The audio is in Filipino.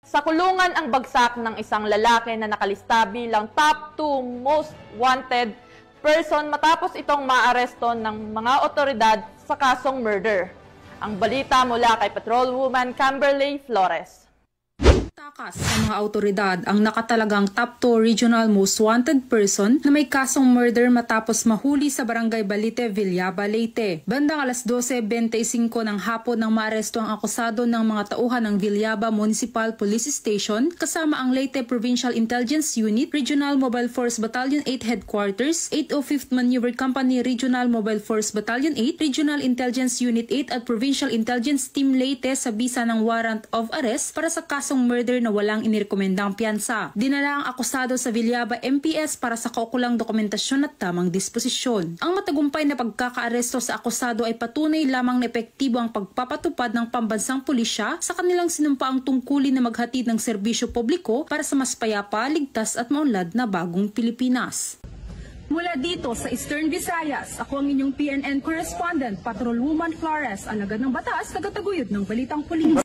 Sa kulungan ang bagsak ng isang lalaki na nakalista bilang top 2 most wanted person matapos itong maaresto ng mga otoridad sa kasong murder. Ang balita mula kay Patrolwoman Camberley Flores. Takas sa mga autoridad ang nakatalagang top 2 regional most wanted person na may kasong murder matapos mahuli sa Barangay Balite, Villaba, Leyte. Bandang alas 12:25 ng hapon nang maaresto ang akusado ng mga tauhan ng Villaba Municipal Police Station kasama ang Leyte Provincial Intelligence Unit, Regional Mobile Force Battalion 8 Headquarters, 805th Maneuver Company, Regional Mobile Force Battalion 8, Regional Intelligence Unit 8 at Provincial Intelligence Team Leyte sa bisa ng warrant of arrest para sa kasong murder na walang inirekomendang piyansa. Dinala ang akusado sa Villaba MPS para sa kaukulang dokumentasyon at tamang disposisyon. Ang matagumpay na pagkakaaresto sa akusado ay patunay lamang na epektibo ang pagpapatupad ng pambansang pulisya sa kanilang sinumpaang tungkulin na maghatid ng serbisyo publiko para sa mas payapa, ligtas at maunlad na bagong Pilipinas. Mula dito sa Eastern Visayas, ako ang inyong PNN correspondent, Patrolwoman Flores, alagad ng batas, tagataguyod ng balitang pulis.